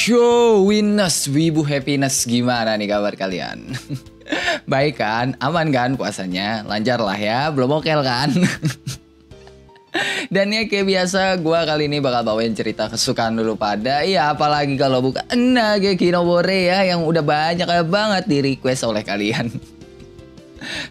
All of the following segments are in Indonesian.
Yo, Winners, Wibu Happiness, gimana nih kabar kalian? Baik kan? Aman kan puasanya? Lancar lah ya, belum okel kan? Dan ya kayak biasa, gue kali ini bakal bawain cerita kesukaan dulu pada, ya apalagi kalau bukan Nageki no Bore ya, yang udah banyak banget di request oleh kalian.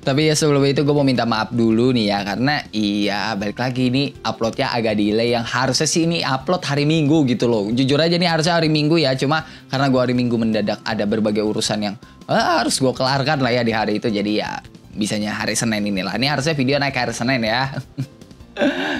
Tapi ya sebelum itu gue mau minta maaf dulu nih ya, karena iya balik lagi nih uploadnya agak delay, yang harusnya sih ini upload hari Minggu gitu loh. Jujur aja nih harusnya hari Minggu ya, cuma karena gue hari Minggu mendadak ada berbagai urusan yang harus gue kelarkan lah ya di hari itu. Jadi ya bisanya hari Senin inilah. Ini harusnya video naik hari Senin ya.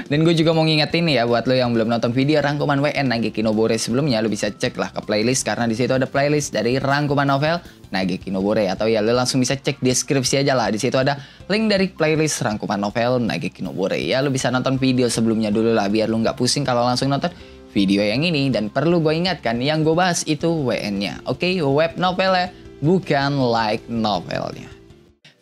Dan gue juga mau ngingetin nih ya buat lo yang belum nonton video rangkuman WN Nageki no Bore sebelumnya, lo bisa cek lah ke playlist, karena di situ ada playlist dari rangkuman novel Nageki no Bore, atau ya lo langsung bisa cek deskripsi aja lah, di situ ada link dari playlist rangkuman novel Nageki no Bore. Ya lo bisa nonton video sebelumnya dulu lah biar lo nggak pusing kalau langsung nonton video yang ini. Dan perlu gue ingatkan, yang gue bahas itu WN-nya, oke? Web novelnya, bukan light novelnya.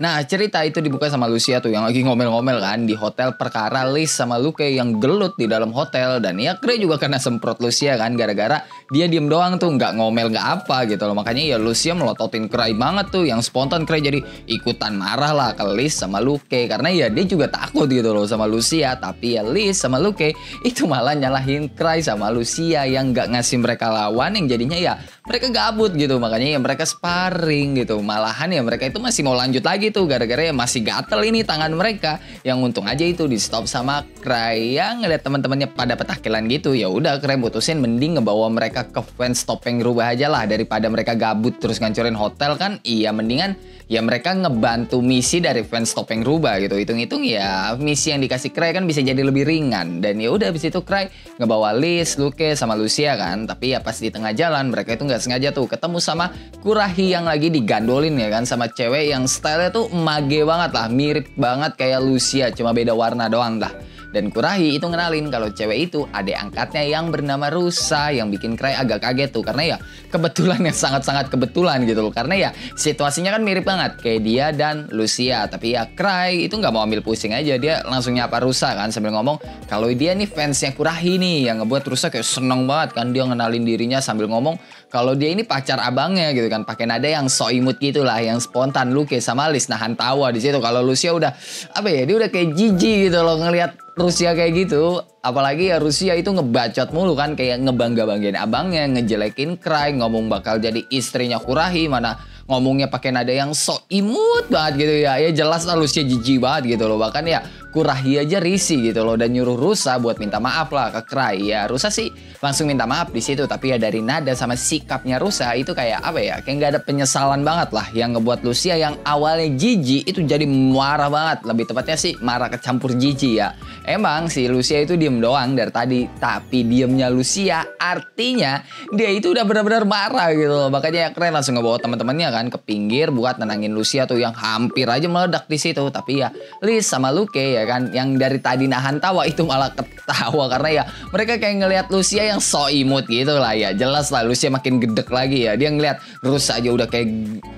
Nah, cerita itu dibuka sama Lucia tuh yang lagi ngomel-ngomel kan di hotel perkara Liz sama Luke yang gelut di dalam hotel. Dan ya Kre juga kena semprot Lucia kan, gara-gara dia diem doang tuh, nggak ngomel nggak apa gitu loh. Makanya ya Lucia melototin Kre banget tuh, yang spontan Kre jadi ikutan marah lah ke Liz sama Luke, karena ya dia juga takut gitu loh sama Lucia. Tapi ya Liz sama Luke itu malah nyalahin Kre sama Lucia yang nggak ngasih mereka lawan, yang jadinya ya mereka gabut gitu. Makanya ya mereka sparring gitu, malahan ya mereka itu masih mau lanjut lagi tuh, gara-gara ya masih gatel ini tangan mereka. Yang untung aja itu di stop sama Krai, yang ngeliat teman-temannya pada petakilan gitu. Ya udah Krai putusin mending ngebawa mereka ke fans topeng rubah aja lah, daripada mereka gabut terus ngancurin hotel kan. Iya mendingan ya mereka ngebantu misi dari fans topeng rubah gitu. Hitung-hitung ya misi yang dikasih Krai kan bisa jadi lebih ringan. Dan ya udah abis itu Krai ngebawa Liz, Luke sama Lucia kan. Tapi ya pas di tengah jalan mereka itu nggak sengaja tuh ketemu sama Kurahi yang lagi digandolin ya kan, sama cewek yang stylenya tuh mage banget lah, mirip banget kayak Lucia, cuma beda warna doang dah. Dan Kurahi itu ngenalin kalau cewek itu adik angkatnya yang bernama Rusa, yang bikin Krai agak kaget tuh, karena ya kebetulan yang sangat-sangat kebetulan gitu loh. Karena ya situasinya kan mirip banget kayak dia dan Lucia. Tapi ya Krai itu nggak mau ambil pusing aja, dia langsung nyapa Rusa kan sambil ngomong kalau dia nih fansnya Kurahi nih, yang ngebuat Rusa kayak seneng banget kan. Dia ngenalin dirinya sambil ngomong kalau dia ini pacar abangnya gitu kan, pakai nada yang so imut gitulah, yang spontan. Luke sama Liz nahan tawa di situ. Kalau Lucia udah apa ya, dia udah kayak jijik gitu loh ngelihat Rusia kayak gitu. Apalagi ya Rusia itu ngebacot mulu kan, kayak ngebangga-banggain abangnya, ngejelekin Krai, ngomong bakal jadi istrinya Kurahi, mana ngomongnya pakai nada yang sok imut banget gitu ya. Ya jelas lah Lucia jijik banget gitu loh. Bahkan ya Kurahi aja risih gitu loh, dan nyuruh Rusa buat minta maaf lah ke Krai. Ya Rusa sih langsung minta maaf di situ, tapi ya dari nada sama sikapnya Rusa itu kayak apa ya, kayak nggak ada penyesalan banget lah, yang ngebuat Lucia yang awalnya jijik itu jadi marah banget. Lebih tepatnya sih marah kecampur jijik ya. Emang si Lucia itu diem doang dari tadi, tapi diemnya Lucia artinya dia itu udah benar-benar marah gitu loh. Makanya ya Krai langsung ngebawa teman-temannya kan ke pinggir buat nenangin Lucia tuh yang hampir aja meledak di situ. Tapi ya Liz sama Luke ya kan, yang dari tadi nahan tawa itu malah ketawa, karena ya mereka kayak ngelihat Lucia yang so imut gitu lah. Ya jelas lah Lucia makin gedek lagi ya, dia ngelihat Rusa aja udah kayak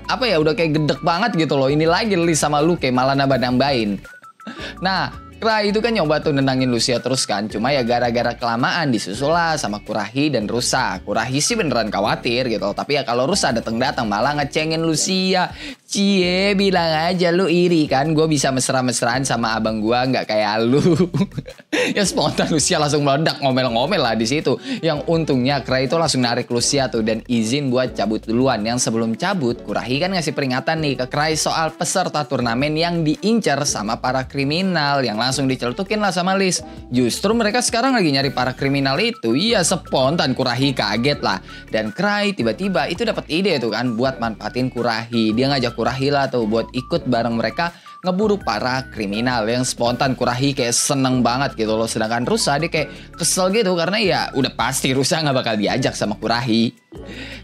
apa ya, udah kayak gedek banget gitu loh. Ini lagi Liz sama Luke malah nambah-nambahin. Nah Krai itu kan nyoba tuh nenangin Lucia terus kan, cuma ya gara-gara kelamaan disusul lah sama Kurahi dan Rusa. Kurahi sih beneran khawatir gitu, tapi ya kalau Rusa datang-datang malah ngecengin Lucia. Cie, bilang aja lu iri kan, gue bisa mesra-mesraan sama abang gue, nggak kayak lu. Ya spontan Lucia langsung meledak ngomel-ngomel lah di situ. Yang untungnya Krai itu langsung narik Lucia tuh dan izin buat cabut duluan. Yang sebelum cabut Kurahi kan ngasih peringatan nih ke Krai soal peserta turnamen yang diincar sama para kriminal, yang langsung dicelutukin lah sama Liz. Justru mereka sekarang lagi nyari para kriminal itu. Iya spontan Kurahi kaget lah. Dan Krai tiba-tiba itu dapat ide tuh kan buat manfaatin Kurahi. Dia ngajak Kurahi lah tuh buat ikut bareng mereka ngeburu para kriminal. Yang spontan Kurahi kayak seneng banget gitu loh. Sedangkan Rusa dia kayak kesel gitu, karena ya udah pasti Rusa nggak bakal diajak sama Kurahi.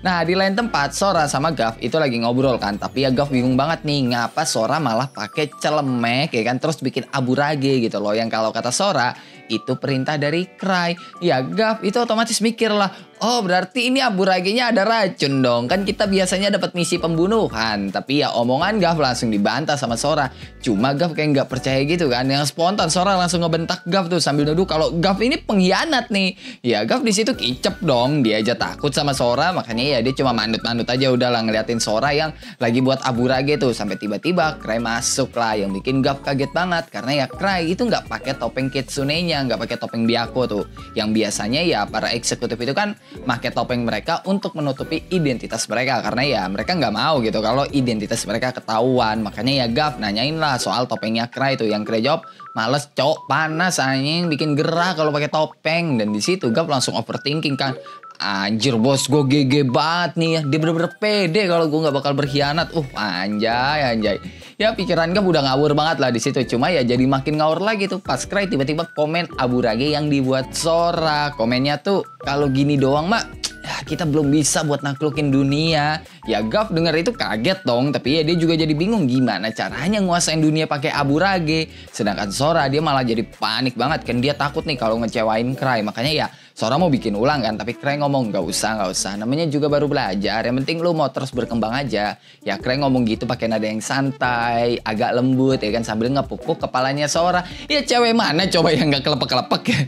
Nah di lain tempat Sora sama Gav itu lagi ngobrol kan, tapi ya Gav bingung banget nih ngapa Sora malah pakai celemek ya kan, terus bikin aburage gitu loh, yang kalau kata Sora itu perintah dari Krai. Ya Gav itu otomatis mikir lah, oh berarti ini aburagenya ada racun dong, kan kita biasanya dapat misi pembunuhan. Tapi ya omongan Gav langsung dibantah sama Sora. Cuma Gav kayak nggak percaya gitu kan, yang spontan Sora langsung ngebentak Gav tuh sambil nuduh kalau Gav ini pengkhianat nih. Ya Gav di situ kicep dong, dia aja takut sama Sora Sora, makanya ya dia cuma manut-manut aja udahlah ngeliatin Sora yang lagi buat aburage tuh. Sampai tiba-tiba Cry masuk lah yang bikin Gav kaget banget karena ya Cry itu nggak pakai topeng Kitsune-nya, nggak pakai topeng Byakko tuh. Yang biasanya ya para eksekutif itu kan pakai topeng mereka untuk menutupi identitas mereka karena ya mereka nggak mau gitu kalau identitas mereka ketahuan. Makanya ya Gav nanyain lah soal topengnya Cry tuh, yang Cry jawab, males cok, panas anjing, bikin gerah kalau pakai topeng. Dan di situ Gav langsung overthinking kan, anjir bos gue GG banget nih ya, dia bener-bener pede kalau gue nggak bakal berkhianat. Anjay. Ya pikiran Gav udah ngawur banget lah di situ. Cuma ya jadi makin ngawur lagi tuh pas Cry tiba-tiba komen aburage yang dibuat Sora. Komennya tuh, kalau gini doang mak ya kita belum bisa buat naklukin dunia. Ya Gav denger itu kaget dong, tapi ya dia juga jadi bingung gimana caranya nguasain dunia pakai aburage. Sedangkan Sora dia malah jadi panik banget kan, dia takut nih kalau ngecewain Cry. Makanya ya Sora mau bikin ulang kan, tapi Cry ngomong nggak usah, namanya juga baru belajar, yang penting lu mau terus berkembang aja. Ya Cry ngomong gitu pakai nada yang santai, agak lembut ya kan, sambil ngepuk-puk kepalanya Sora. Ya cewek mana coba yang nggak kelepek-kelepek ya.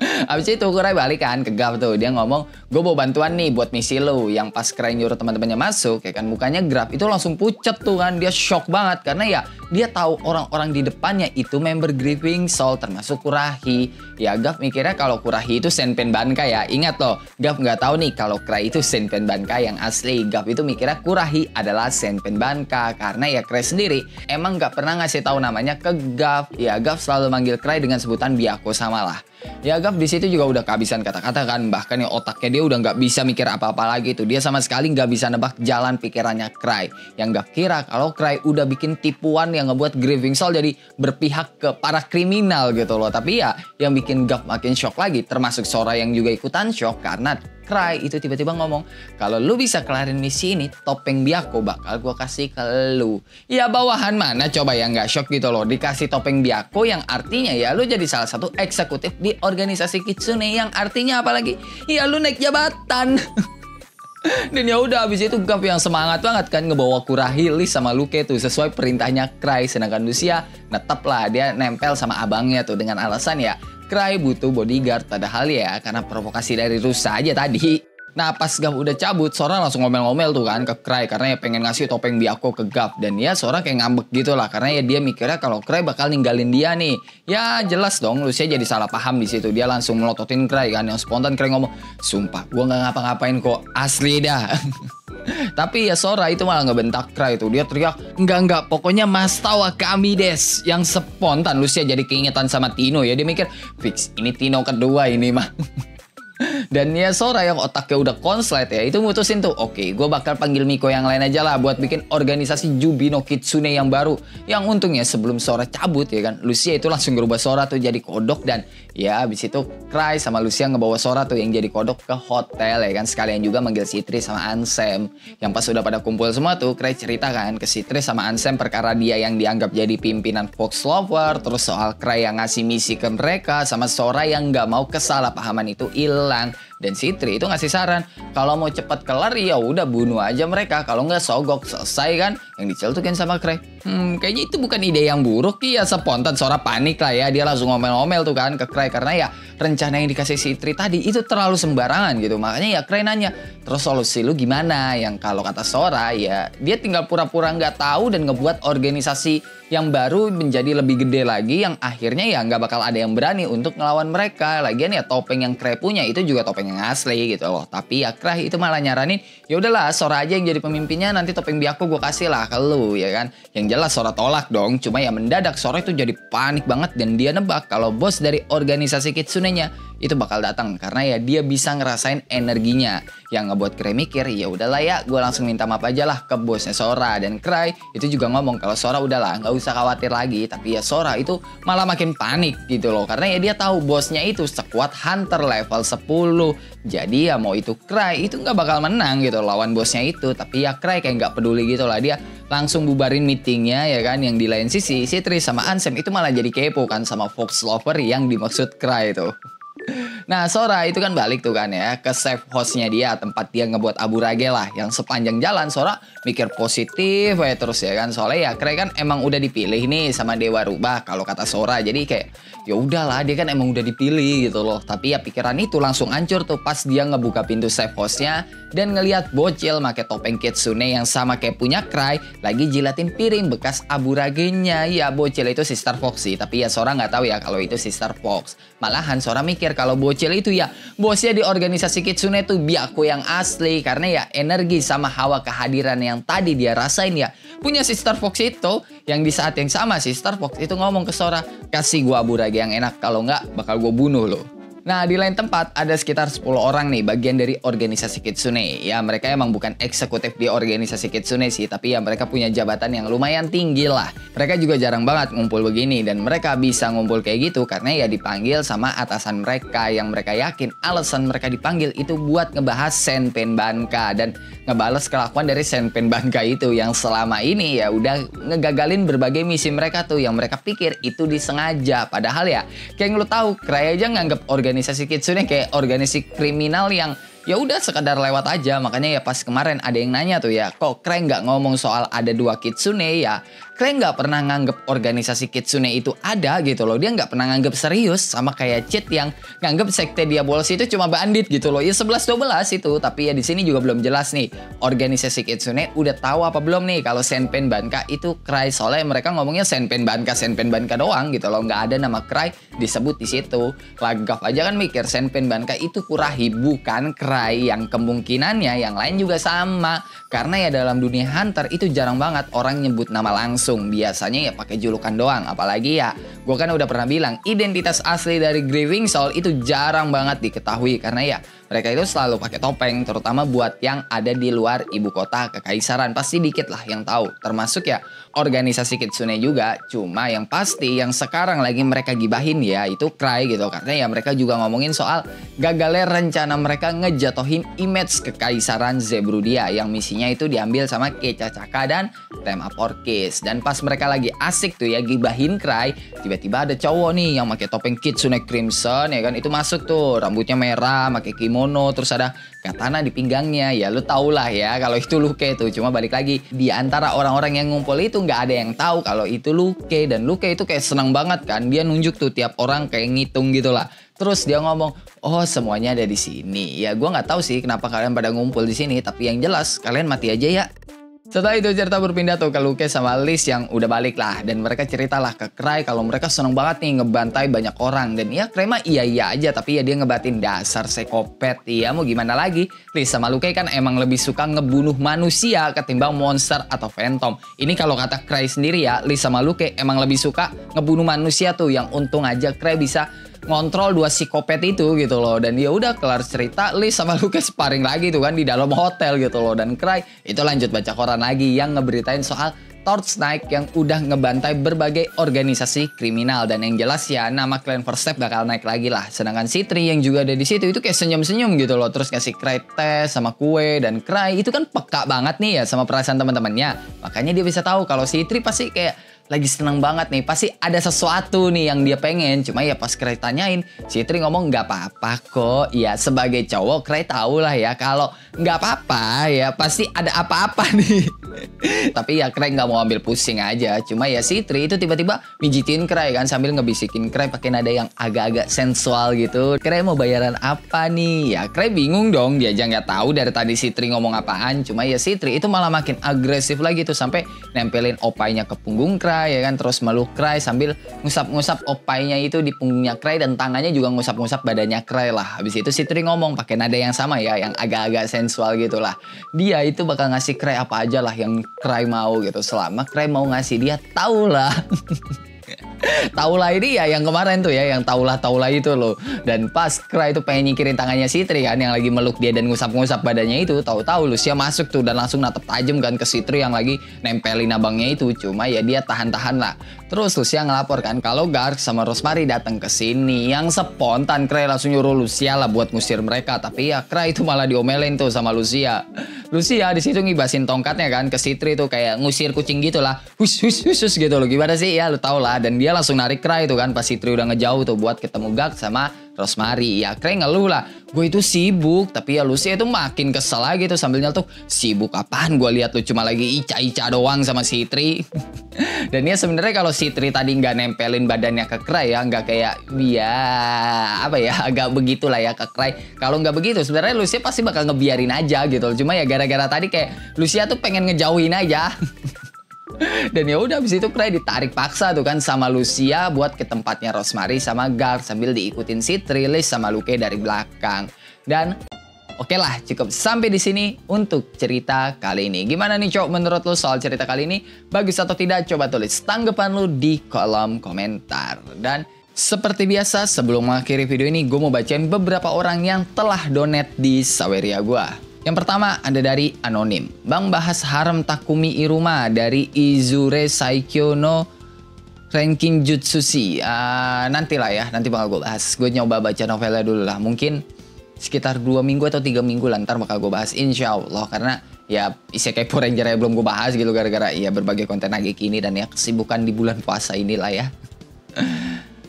Abis itu Cry balik kan ke Gav tuh, dia ngomong, gue bawa bantuan nih buat misi lu. Yang pas Cry nyuruh teman-temannya masuk ya kan, mukanya Gav itu langsung pucet tuh kan, dia shock banget karena ya dia tahu orang-orang di depannya itu member Grieving Soul termasuk Kurahi. Ya Gav mikirnya kalau Kurahi itu Senpen Bankai ya. Ingat loh, Gav nggak tahu nih kalau Cry itu Senpen Bankai yang asli. Gav itu mikirnya Kurahi adalah Senpen Bankai karena ya Cry sendiri emang nggak pernah ngasih tahu namanya ke Gav. Ya Gav selalu manggil Cry dengan sebutan Byakko sama lah. Ya Gav di situ juga udah kehabisan kata-kata kan, bahkan ya otaknya dia udah nggak bisa mikir apa-apa lagi tuh. Dia sama sekali nggak bisa nebak jalan pikirannya Cry. Yang Gav kira kalau Cry udah bikin tipuan yang ngebuat Grieving Soul jadi berpihak ke para kriminal gitu loh. Tapi ya yang bikin Gav makin shock lagi, termasuk Sora yang juga ikutan shock karena Cry itu tiba-tiba ngomong, kalau lu bisa kelarin misi ini, topeng Byakko bakal gue kasih ke lu. Ya bawahan mana coba yang nggak shock gitu loh, dikasih topeng Byakko yang artinya ya lu jadi salah satu eksekutif di organisasi Kitsune, yang artinya apalagi ya lu naik jabatan. Dan ya udah abis itu Gav yang semangat banget kan ngebawa Kurahi, Lis sama Luke tuh sesuai perintahnya Cry. Sedangkan Lucia netep lah dia nempel sama abangnya tuh dengan alasan ya Cry butuh bodyguard, padahal ya karena provokasi dari Rusa aja tadi. Nah pas Gav udah cabut, Sora langsung ngomel-ngomel tuh kan ke Cry karena ya pengen ngasih topeng Byakko ke Gav. Dan ya Sora kayak ngambek gitu lah karena ya dia mikirnya kalau Cry bakal ninggalin dia nih. Ya jelas dong Lucia jadi salah paham di situ. Dia langsung melototin Cry kan, yang spontan Cry ngomong, sumpah gua nggak ngapa-ngapain kok, asli dah. Tapi ya Sora itu malah ngebentak Cry tuh. Dia teriak, enggak, pokoknya mas tawa kami des. Yang spontan Lucia jadi keingetan sama Tino ya. Dia mikir, fix ini Tino kedua ini mah. Dan ya Sora yang otaknya udah konslet ya, itu mutusin tuh, oke, gue bakal panggil Miko yang lain aja lah buat bikin organisasi Jubino Kitsune yang baru. Yang untungnya sebelum Sora cabut ya kan, Lucia itu langsung ngerubah Sora tuh jadi kodok. Dan ya abis itu Cry sama Lucia ngebawa Sora tuh yang jadi kodok ke hotel ya kan. Sekalian juga manggil Citri sama Ansem. Yang pas udah pada kumpul semua tuh, Cry cerita kan ke Citri sama Ansem perkara dia yang dianggap jadi pimpinan Fox Lover. Terus soal Cry yang ngasih misi ke mereka, sama Sora yang gak mau kesalahpahaman itu hilang. Dan Citri itu ngasih saran, kalau mau cepat kelar ya udah bunuh aja mereka, kalau nggak sogok, selesai kan. Yang diceltukin sama Cry, kayaknya itu bukan ide yang buruk. Ya spontan Sora panik lah ya, dia langsung ngomel-ngomel tuh kan ke Cry karena ya rencana yang dikasih Citri tadi itu terlalu sembarangan gitu. Makanya ya Cry nanya, terus solusi lu gimana? Yang kalau kata Sora ya dia tinggal pura-pura nggak tahu dan ngebuat organisasi yang baru menjadi lebih gede lagi, yang akhirnya ya nggak bakal ada yang berani untuk ngelawan mereka. Lagian ya topeng yang Cry punya itu juga topeng yang asli gitu loh. Tapi ya Cry itu malah nyaranin, ya udahlah Sora aja yang jadi pemimpinnya, nanti topeng Byakko gue kasih lah ke lu ya kan. Yang jelas Sora tolak dong. Cuma ya mendadak Sora itu jadi panik banget dan dia nebak kalau bos dari organisasi Kitsune-nya itu bakal datang karena ya dia bisa ngerasain energinya. Yang ngebuat Cry mikir, ya udahlah ya gue langsung minta maaf aja lah ke bosnya Sora. Dan Cry itu juga ngomong kalau Sora udahlah nggak usah khawatir lagi. Tapi ya Sora itu malah makin panik gitu loh, karena ya dia tahu bosnya itu sekuat Hunter level 10. Jadi ya mau itu Cry itu nggak bakal menang gitu lawan bosnya itu. Tapi ya Cry kayak nggak peduli gitu lah, dia langsung bubarin meetingnya ya kan. Yang di lain sisi Citri sama Ansem itu malah jadi kepo kan sama Fox Lover yang dimaksud Cry itu. Nah, Sora itu kan balik tuh kan ya ke safe house-nya dia, tempat dia ngebuat aburage lah. Yang sepanjang jalan Sora mikir positif ya terus ya kan. Soalnya ya Cray kan emang udah dipilih nih sama Dewa Rubah kalau kata Sora. Jadi kayak ya udahlah, dia kan emang udah dipilih gitu loh. Tapi ya pikiran itu langsung hancur tuh pas dia ngebuka pintu safe house-nya dan ngelihat bocil make topeng kitsune yang sama kayak punya Cray lagi jilatin piring bekas aburagenya. Ya bocil itu si Star Fox sih, tapi ya Sora nggak tahu ya kalau itu si Star Fox. Malahan Sora mikir kalau bocil itu ya bosnya di organisasi kitsune tuh Byakuya yang asli, karena ya energi sama hawa kehadiran yang tadi dia rasain ya punya si Star Fox itu. Yang di saat yang sama si Star Fox itu ngomong ke Sora, kasih gua aburage yang enak, kalau nggak bakal gua bunuh lo. Nah, di lain tempat ada sekitar 10 orang nih bagian dari organisasi Kitsune. Ya, mereka emang bukan eksekutif di organisasi Kitsune sih, tapi ya mereka punya jabatan yang lumayan tinggi lah. Mereka juga jarang banget ngumpul begini, dan mereka bisa ngumpul kayak gitu karena ya dipanggil sama atasan mereka yang mereka yakin alasan mereka dipanggil itu buat ngebahas Senpen Banka dan ngebales kelakuan dari Senpen Banka itu yang selama ini ya udah ngegagalin berbagai misi mereka tuh yang mereka pikir itu disengaja. Padahal ya kayak yang lu tahu, Cray aja nganggep organisasi Kitsune kayak organisasi kriminal yang ya udah sekadar lewat aja. Makanya ya pas kemarin ada yang nanya tuh ya, kok Cray nggak ngomong soal ada 2 Kitsune ya? Cray nggak pernah nganggep organisasi Kitsune itu ada gitu loh. Dia nggak pernah nganggep serius, sama kayak Cheat yang nganggep sekte Diabolos itu cuma bandit gitu loh. Ya 11-12 itu. Tapi ya di sini juga belum jelas nih, organisasi Kitsune udah tahu apa belum nih kalau Senpen Banka itu Cray. Soalnya mereka ngomongnya Senpen Banka doang gitu loh. Nggak ada nama Cray disebut di situ. Lagaf aja kan mikir Senpen Banka itu Kurahi bukan Cray, yang kemungkinannya yang lain juga sama. Karena ya dalam dunia Hunter itu jarang banget orang nyebut nama langsung. Biasanya ya pakai julukan doang. Apalagi ya gue kan udah pernah bilang identitas asli dari Grieving Soul itu jarang banget diketahui. Karena ya mereka itu selalu pakai topeng, terutama buat yang ada di luar ibu kota kekaisaran. Pasti dikit lah yang tahu, termasuk ya organisasi Kitsune juga. Cuma yang pasti yang sekarang lagi mereka gibahin ya itu Cray gitu. Karena ya mereka juga ngomongin soal gagalnya rencana mereka ngejatohin image kekaisaran Zebrudia yang misinya itu diambil sama Kecha Chaka dan Tema Porkis. Dan pas mereka lagi asik tuh ya gibahin Cray, tiba-tiba ada cowok nih yang pakai topeng Kitsune Crimson ya kan, itu masuk tuh, rambutnya merah, pakai kimono, terus ada katana di pinggangnya. Ya lu tau lah ya kalau itu Luke tuh. Cuma balik lagi, di antara orang-orang yang ngumpul itu nggak ada yang tahu kalau itu Luke. Dan Luke itu kayak senang banget kan, dia nunjuk tuh tiap orang kayak ngitung gitu lah. Terus dia ngomong, oh semuanya ada di sini. Ya gue nggak tahu sih kenapa kalian pada ngumpul di sini, tapi yang jelas kalian mati aja ya. Setelah itu cerita berpindah tuh ke Luke sama Liz yang udah balik lah. Dan mereka ceritalah ke Cray kalau mereka seneng banget nih ngebantai banyak orang. Dan ya Cray mah iya-iya aja, tapi ya dia ngebatin dasar psikopat. Iya mau gimana lagi, Liz sama Luke kan emang lebih suka ngebunuh manusia ketimbang monster atau phantom. Ini kalau kata Cray sendiri ya, Liz sama Luke emang lebih suka ngebunuh manusia tuh. Yang untung aja Cray bisa ngontrol 2 psikopat itu gitu loh. Dan ya udah kelar cerita, Liz sama Luke sparring lagi tuh kan di dalam hotel gitu loh. Dan Cray itu lanjut baca koran lagi yang ngeberitain soal Torch Knight yang udah ngebantai berbagai organisasi kriminal. Dan yang jelas ya nama Clan First Step bakal naik lagi lah. Sedangkan Citri yang juga ada di situ itu kayak senyum-senyum gitu loh, terus ngasih Cray teh sama kue. Dan Cray itu kan peka banget nih ya sama perasaan teman-temannya. Makanya dia bisa tahu kalau Citri pasti kayak lagi seneng banget nih, pasti ada sesuatu nih yang dia pengen. Cuma ya pas Cray tanyain, Citri ngomong nggak apa-apa kok. Ya sebagai cowok Cray tahu lah ya kalau nggak apa-apa ya pasti ada apa-apa nih. Tapi ya Cray nggak mau ambil pusing aja. Cuma ya Citri itu tiba-tiba mijitin Cray kan sambil ngebisikin Cray pakai nada yang agak-agak sensual gitu. Cray mau bayaran apa nih? Ya Cray bingung dong, dia aja nggak tahu dari tadi Citri ngomong apaan. Cuma ya Citri itu malah makin agresif lagi tuh sampai nempelin opainya ke punggung Cray ya kan, terus meluk Cray sambil ngusap-ngusap opainya itu di punggungnya Cray dan tangannya juga ngusap-ngusap badannya Cray lah. Habis itu Citri ngomong pakai nada yang sama ya, yang agak-agak sensual gitu lah. Dia itu bakal ngasih Cray apa aja lah yang Cray mau gitu, selama Cray mau ngasih dia taulah. Taulah ini ya yang kemarin tuh ya, yang taulah itu loh. Dan pas Cray itu pengen nyingkirin tangannya Citri kan yang lagi meluk dia dan ngusap-ngusap badannya itu, tahu-tahu Lucia masuk tuh dan langsung natep tajam kan ke Citri yang lagi nempelin abangnya itu. Cuma ya dia tahan-tahan lah. Terus Lucia ngelapor kan kalau Garth sama Rosemary datang ke sini. Yang spontan Cray langsung nyuruh Lucia lah buat ngusir mereka. Tapi ya Cray itu malah diomelin tuh sama Lucia. Lucia di situ ngibasin tongkatnya kan ke Citri tuh kayak ngusir kucing gitu lah. Hus gitu loh. Gimana sih ya lu tau lah. Dan dia dia langsung narik Cry tuh kan pas Citri udah ngejauh tuh buat ketemu Gak sama Rosemary. Ya Cry ngeluh lah, gue itu sibuk. Tapi ya Lucia itu makin kesel lagi tuh sambil nyeletuk, sibuk apaan, gue lihat lu cuma lagi ica-ica doang sama Citri. Dan ya sebenarnya kalau Citri tadi nggak nempelin badannya ke Cry ya, nggak kayak dia apa ya, agak begitulah ya ke Cry. Kalau nggak begitu sebenarnya Lucia pasti bakal ngebiarin aja gitu. Cuma ya gara-gara tadi kayak Lucia tuh pengen ngejauhin aja. Dan ya udah habis itu Cry ditarik paksa tuh kan sama Lucia buat ke tempatnya Rosemary sama Gar sambil diikutin Citri, Liz sama Luke dari belakang. Dan oke lah, cukup sampai di sini untuk cerita kali ini. Gimana nih Cok menurut lo soal cerita kali ini? Bagus atau tidak? Coba tulis tanggapan lo di kolom komentar. Dan seperti biasa sebelum mengakhiri video ini gue mau bacain beberapa orang yang telah donate di Saweria gue. Yang pertama ada dari Anonim. Bang bahas harem Takumi Iruma dari Izure Saikyo no Ranking Jutsushi. Nantilah ya, nanti bakal gue bahas. Gue nyoba baca novelnya dulu lah. Mungkin sekitar 2 minggu atau 3 minggu lah ntar bakal gue bahas insya Allah. Karena ya Isekai Power Ranger ya belum gue bahas gitu gara-gara ya berbagai konten lagi kini dan ya kesibukan di bulan puasa inilah ya.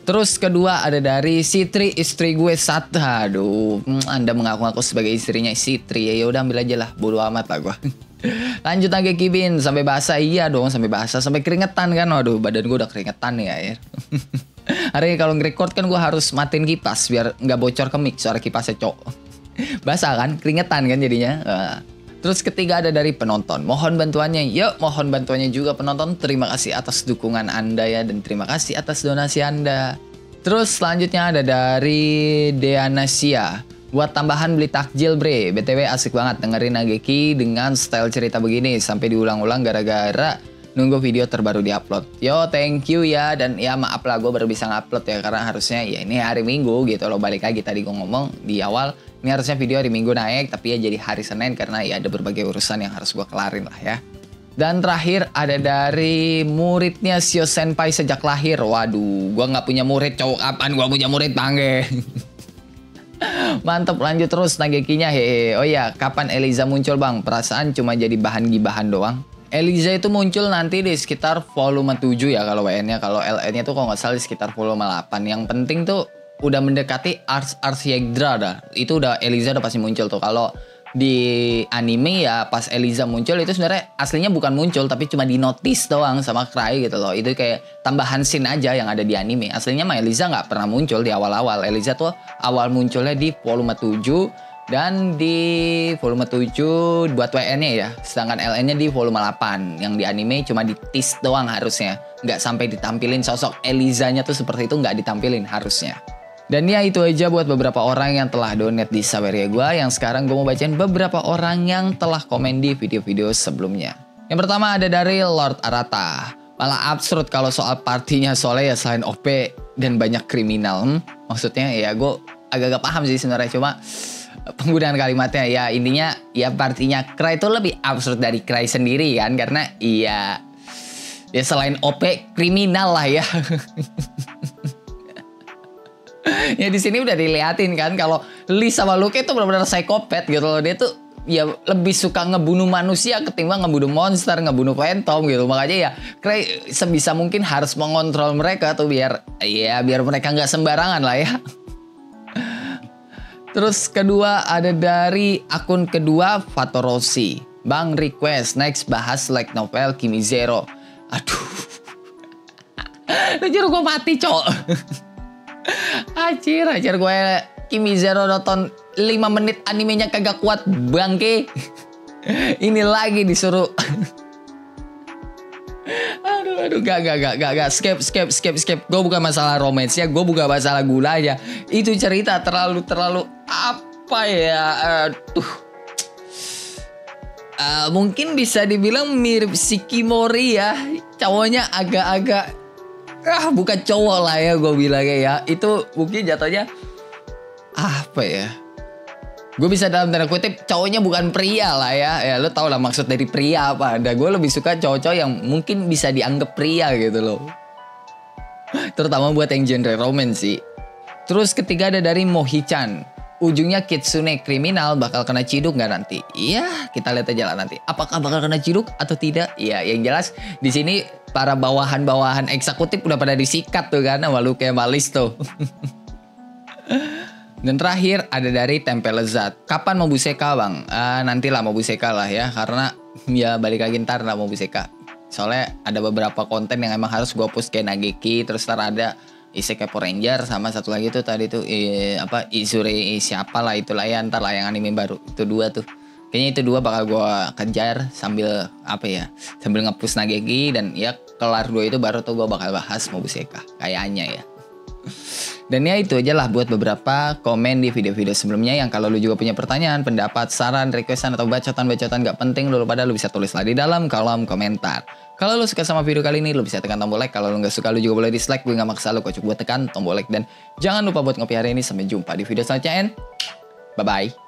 Terus kedua ada dari Citri, istri gue satu. Aduh, Anda mengaku-ngaku sebagai istrinya Citri. Ya udah ambil aja lah, bodo amat lah gue. Lanjut lagi Kibin, sampai basah. Iya dong, sampai basah, sampai keringetan kan. Waduh, badan gue udah keringetan ya. Hari ini kalau nge-record kan gue harus matiin kipas biar nggak bocor ke mic suara kipasnya cok. Basah kan, keringetan kan jadinya. Terus ketiga ada dari penonton. Mohon bantuannya. Yuk, mohon bantuannya juga penonton. Terima kasih atas dukungan Anda ya. Dan terima kasih atas donasi Anda. Terus selanjutnya ada dari Deanasia. Buat tambahan beli takjil bre. BTW asik banget dengerin Nageki dengan style cerita begini. Sampai diulang-ulang gara-gara nunggu video terbaru diupload. Yo, thank you ya. Dan ya maaf lah gue baru bisa ngupload ya. Karena harusnya ya ini hari Minggu gitu loh. Balik lagi tadi gue ngomong di awal. Ini harusnya video hari Minggu naik, tapi ya jadi hari Senin karena ya ada berbagai urusan yang harus gue kelarin lah ya. Dan terakhir ada dari muridnya Shio Senpai sejak lahir. Waduh, gue nggak punya murid cowok, kapan gue punya murid Bangge? Mantap, lanjut terus Nagekinya hehe. Oh ya, kapan Eliza muncul bang? Perasaan cuma jadi bahan gibahan doang. Eliza itu muncul nanti di sekitar volume 7 ya kalau WN-nya. Kalau LN-nya tuh kalau nggak salah di sekitar volume 8. Yang penting tuh udah mendekati Ars Yggdra dah. Itu udah Eliza udah pasti muncul tuh. Kalau di anime ya pas Eliza muncul itu sebenarnya aslinya bukan muncul tapi cuma di notice doang sama Cry gitu loh. Itu kayak tambahan scene aja yang ada di anime. Aslinya mah Eliza nggak pernah muncul di awal-awal. Eliza tuh awal munculnya di volume 7 dan di volume 7 buat WN-nya ya. Sedangkan LN-nya di volume 8. Yang di anime cuma di tease doang harusnya. Nggak sampai ditampilin sosok Elizanya tuh seperti itu, nggak ditampilin harusnya. Dan ya itu aja buat beberapa orang yang telah donate di Saweria gue. Yang sekarang gue mau bacain beberapa orang yang telah komen di video-video sebelumnya. Yang pertama ada dari Lord Arata. Malah absurd kalau soal partinya soalnya ya selain OP dan banyak kriminal. Maksudnya ya gue agak-agak paham sih sebenarnya. Cuma penggunaan kalimatnya ya intinya ya partinya Cry itu lebih absurd dari Cry sendiri kan. Karena ya selain OP kriminal lah ya. Ya di sini udah diliatin kan kalau Liz sama Luke itu benar-benar psikopat gitu loh. Dia tuh ya lebih suka ngebunuh manusia ketimbang ngebunuh monster, ngebunuh phantom gitu. Makanya ya Cray sebisa mungkin harus mengontrol mereka tuh biar mereka nggak sembarangan lah ya. Terus kedua ada dari akun kedua Fatorosi. Bang request next bahas like novel Kimi Zero. Aduh. Jujur gue mati cok. Anjir gue Kimi Zero nonton 5 menit animenya kagak kuat bangke. Ini lagi disuruh. Aduh gak skip. Gue bukan masalah romance ya, gue bukan masalah gulanya. Itu cerita terlalu apa ya? Mungkin bisa dibilang mirip Shikimori ya. Cowoknya agak-agak bukan cowok lah ya gue bilangnya ya. Itu mungkin jatuhnya apa ya? Gue bisa dalam tanda kutip cowoknya bukan pria lah ya. Ya lo tau lah maksud dari pria apa. Dan gue lebih suka cowok-cowok yang mungkin bisa dianggap pria gitu loh. Terutama buat yang genre romance sih. Terus ketiga ada dari Mohi-chan. Ujungnya kitsune kriminal bakal kena ciduk nggak nanti? Iya, kita lihat aja lah nanti. Apakah bakal kena ciduk atau tidak? Iya, yang jelas di sini para bawahan-bawahan eksekutif udah pada disikat tuh kan sama Luke Malis tuh. Dan terakhir ada dari Tempe Lezat. Kapan mau Buseka bang? Nantilah mau Buseka lah ya. Karena ya balik lagi ntar lah mau Buseka. Soalnya ada beberapa konten yang emang harus gue post kayak Nageki. Terus ntar ada Isekai Power Ranger. Sama satu lagi tuh tadi tuh Izure siapa lah itulah ya. Ntar lah yang anime baru. Itu 2 tuh. Kayaknya itu 2 bakal gue kejar sambil sambil nge-push Nageki. Dan ya kelar 2 itu baru tuh gue bakal bahas mau Buseka. Kayaknya ya. Dan ya itu aja lah buat beberapa komen di video-video sebelumnya. Yang kalau lu juga punya pertanyaan, pendapat, saran, requestan, atau bacotan-bacotan gak penting lu pada lu bisa tulislah di dalam kolom komentar. Kalau lu suka sama video kali ini, lu bisa tekan tombol like. Kalau lu gak suka, lu juga boleh dislike. Gue gak maksa lu, kocok buat tekan tombol like. Dan jangan lupa buat ngopi hari ini. Sampai jumpa di video selanjutnya. Bye-bye.